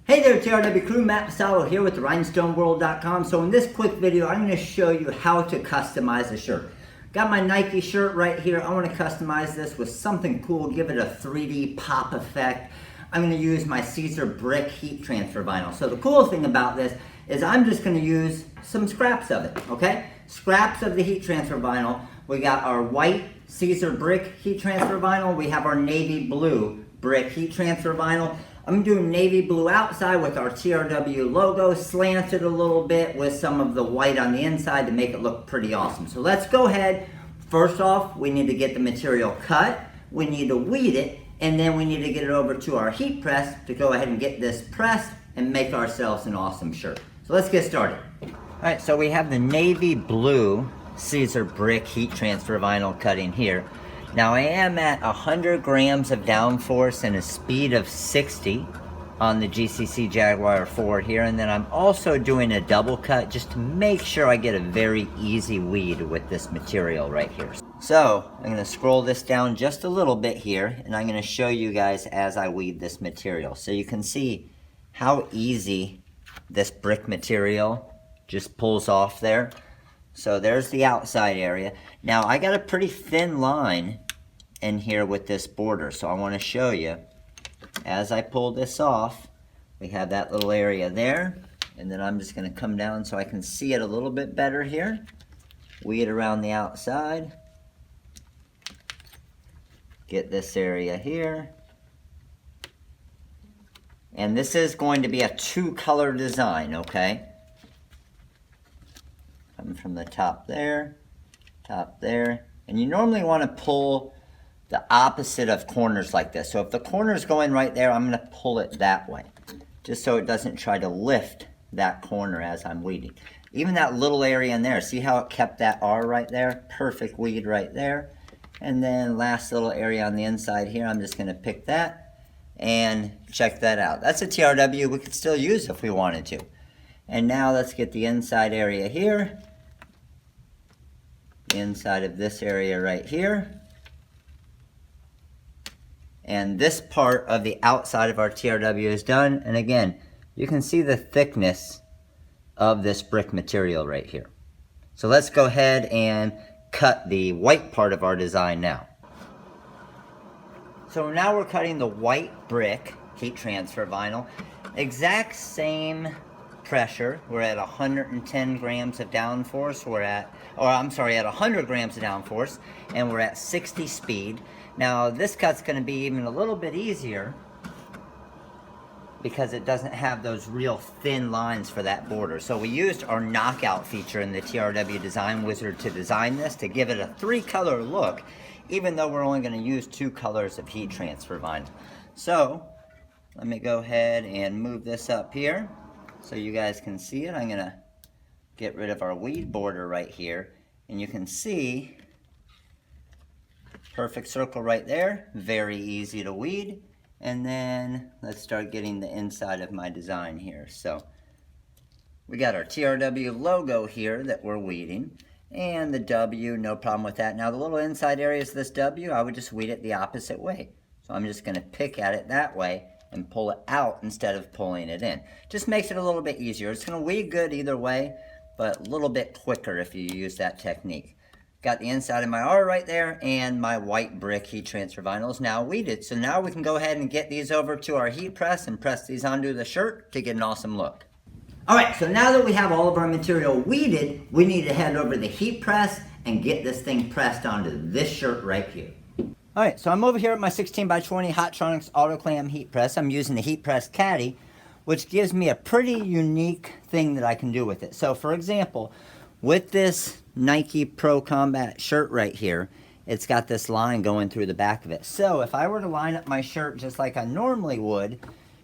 Hey there, TRW crew, Matt Pasalo here with rhinestoneworld.com. So in this quick video, I'm going to show you how to customize a shirt. Got my Nike shirt right here. I want to customize this with something cool, give it a 3D pop effect. I'm going to use my Siser brick heat transfer vinyl. So the cool thing about this is I'm just going to use some scraps of it, okay? Scraps of the heat transfer vinyl. We got our white Siser brick heat transfer vinyl. We have our navy blue brick heat transfer vinyl. I'm doing navy blue outside with our TRW logo, slanted a little bit with some of the white on the inside to make it look pretty awesome. So let's go ahead. First off, we need to get the material cut, we need to weed it, and then we need to get it over to our heat press to go ahead and get this pressed and make ourselves an awesome shirt. So let's get started. All right, so we have the navy blue Siser brick heat transfer vinyl cutting here. Now I am at 100 grams of downforce and a speed of 60 on the GCC Jaguar 4 here, and then I'm also doing a double cut just to make sure I get a very easy weed with this material right here. So I'm going to scroll this down just a little bit here, and I'm going to show you guys as I weed this material. So you can see how easy this brick material just pulls off there. So there's the outside area. Now I got a pretty thin line in here with this border, so I want to show you as I pull this off. We have that little area there, and then I'm just going to come down so I can see it a little bit better here. Weed around the outside, get this area here, and this is going to be a two-color design, okay? Coming from the top there, and you normally want to pull the opposite of corners like this. So if the corner's going right there, I'm going to pull it that way, just so it doesn't try to lift that corner as I'm weeding. Even that little area in there, see how it kept that R right there? Perfect weed right there. And then last little area on the inside here, I'm just going to pick that and check that out. That's a TRW we could still use if we wanted to. And now let's get the inside area here, the inside of this area right here. And this part of the outside of our TRW is done. And again, you can see the thickness of this brick material right here. So let's go ahead and cut the white part of our design now. So now we're cutting the white brick heat transfer vinyl. Exact same pressure. We're at 110 grams of downforce. At 100 grams of downforce, and we're at 60 speed. Now this cut's going to be even a little bit easier because it doesn't have those real thin lines for that border. So we used our knockout feature in the TRW Design Wizard to design this, to give it a 3-color look, even though we're only going to use 2 colors of heat transfer vinyl. So let me go ahead and move this up here so you guys can see it. I'm going to get rid of our weed border right here, and you can see perfect circle right there, very easy to weed. And then let's start getting the inside of my design here. So we got our TRW logo here that we're weeding, and the W, no problem with that. Now the little inside areas of this W, I would just weed it the opposite way. So I'm just going to pick at it that way and pull it out instead of pulling it in. Just makes it a little bit easier. It's going to weed good either way, but a little bit quicker if you use that technique. Got the inside of my R right there, and my white brick heat transfer vinyl is now weeded. So now we can go ahead and get these over to our heat press and press these onto the shirt to get an awesome look. Alright, so now that we have all of our material weeded, we need to head over to the heat press and get this thing pressed onto this shirt right here. Alright, so I'm over here at my 16x20 Hotronix Autoclam heat press. I'm using the heat press caddy, which gives me a pretty unique thing that I can do with it. So for example, with this Nike Pro Combat shirt right here, it's got this line going through the back of it. So if I were to line up my shirt just like I normally would,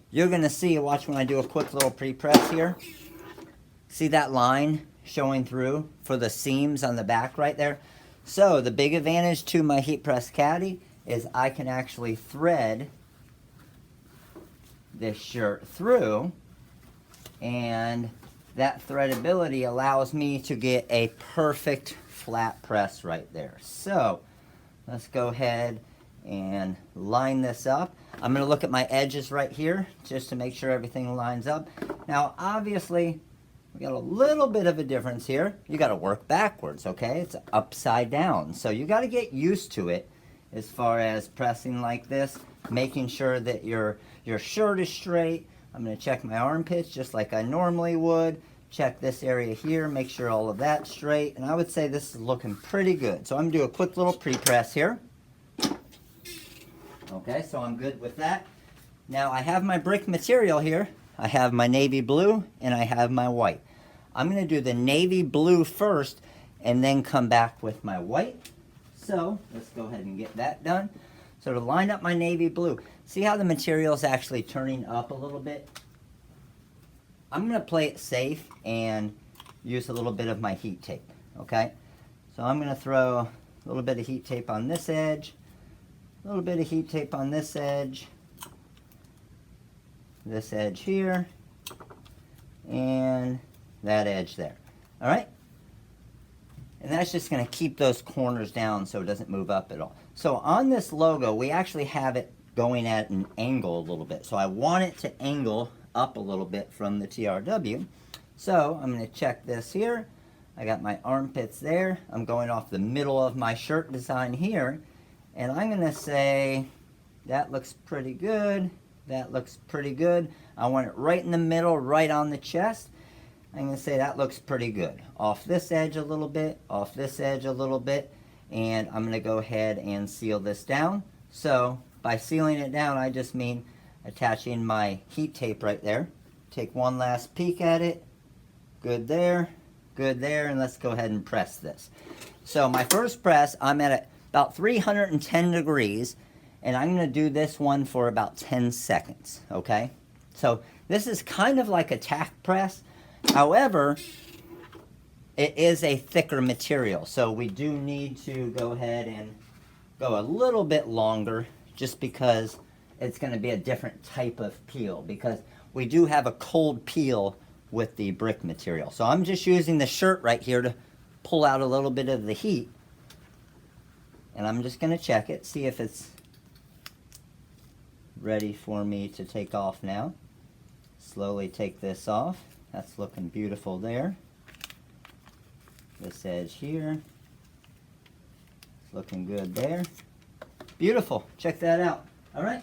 you're going to see, watch when I do a quick little pre-press here. See that line showing through for the seams on the back right there? So the big advantage to my heat press caddy is I can actually thread this shirt through, and that threadability allows me to get a perfect flat press right there. So let's go ahead and line this up. I'm going to look at my edges right here just to make sure everything lines up. Now obviously we got a little bit of a difference here. You got to work backwards, okay? It's upside down. So you got to get used to it as far as pressing like this, making sure that your shirt is straight. I'm going to check my armpits just like I normally would. Check this area here, make sure all of that's straight. And I would say this is looking pretty good. So I'm going to do a quick little pre-press here. Okay, so I'm good with that. Now I have my brick material here. I have my navy blue and I have my white. I'm going to do the navy blue first and then come back with my white. So let's go ahead and get that done. So to line up my navy blue, see how the material is actually turning up a little bit? I'm going to play it safe and use a little bit of my heat tape, okay? So I'm going to throw a little bit of heat tape on this edge, a little bit of heat tape on this edge here, and that edge there. All right? And that's just going to keep those corners down so it doesn't move up at all. So on this logo, we actually have it going at an angle a little bit. So I want it to angle up a little bit from the TRW. So I'm going to check this here. I got my armpits there. I'm going off the middle of my shirt design here. And I'm going to say, that looks pretty good. That looks pretty good. I want it right in the middle, right on the chest. I'm going to say that looks pretty good. Off this edge a little bit, off this edge a little bit, and I'm going to go ahead and seal this down. So by sealing it down, I just mean attaching my heat tape right there. Take one last peek at it. Good there, and let's go ahead and press this. So my first press, I'm at about 310 degrees, and I'm going to do this one for about 10 seconds, okay? So this is kind of like a tack press. However, it is a thicker material, so we do need to go ahead and go a little bit longer just because it's going to be a different type of peel, because we do have a cold peel with the brick material. So I'm just using the shirt right here to pull out a little bit of the heat, and I'm just going to check it, see if it's ready for me to take off now. Slowly take this off. That's looking beautiful there. This edge here. It's looking good there. Beautiful. Check that out. All right.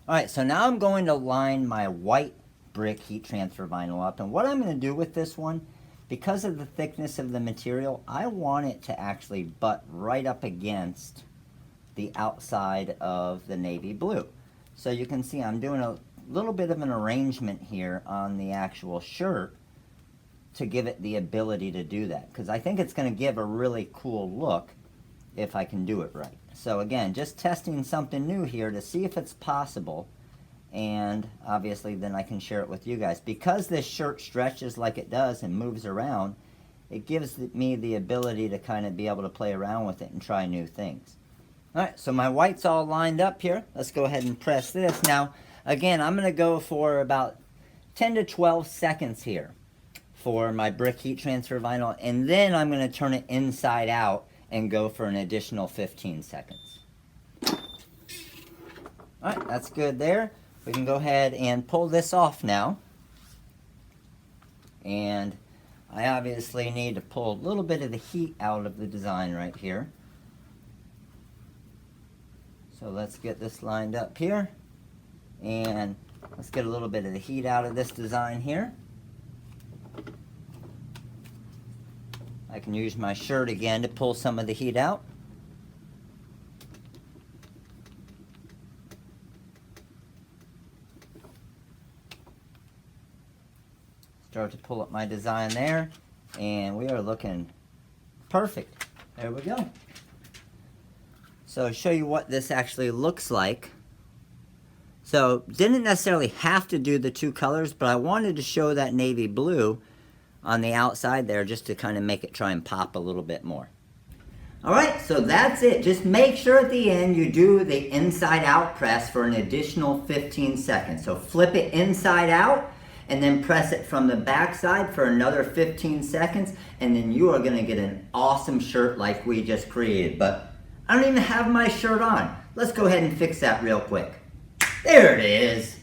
All right, so now I'm going to line my white brick heat transfer vinyl up. And what I'm going to do with this one, because of the thickness of the material, I want it to actually butt right up against the outside of the navy blue. So you can see I'm doing a little bit of an arrangement here on the actual shirt to give it the ability to do that, because I think it's going to give a really cool look if I can do it right. So again, just testing something new here to see if it's possible, and obviously then I can share it with you guys. Because this shirt stretches like it does and moves around, it gives me the ability to kind of be able to play around with it and try new things. Alright, so my white's all lined up here. Let's go ahead and press this. Now, again, I'm going to go for about 10 to 12 seconds here for my brick heat transfer vinyl, and then I'm going to turn it inside out and go for an additional 15 seconds. Alright, that's good there. We can go ahead and pull this off now. And I obviously need to pull a little bit of the heat out of the design right here. So let's get this lined up here, and let's get a little bit of the heat out of this design here. I can use my shirt again to pull some of the heat out. Start to pull up my design there, and we are looking perfect. There we go. So show you what this actually looks like. So didn't necessarily have to do the two colors, but I wanted to show that navy blue on the outside there just to kind of make it try and pop a little bit more. Alright, so that's it. Just make sure at the end you do the inside out press for an additional 15 seconds. So flip it inside out and then press it from the back side for another 15 seconds, and then you are going to get an awesome shirt like we just created. But I don't even have my shirt on. Let's go ahead and fix that real quick. There it is.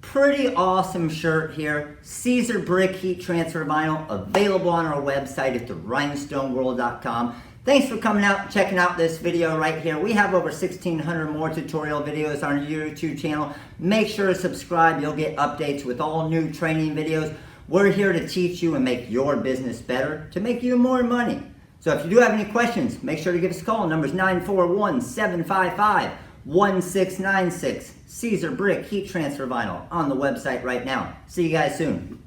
Pretty awesome shirt here. Siser brick heat transfer vinyl, available on our website at therhinestoneworld.com. Thanks for coming out and checking out this video right here. We have over 1,600 more tutorial videos on our YouTube channel. Make sure to subscribe. You'll get updates with all new training videos. We're here to teach you and make your business better, to make you more money. So if you do have any questions, make sure to give us a call. Number's 941-755-1696. Siser brick heat transfer vinyl on the website right now. See you guys soon.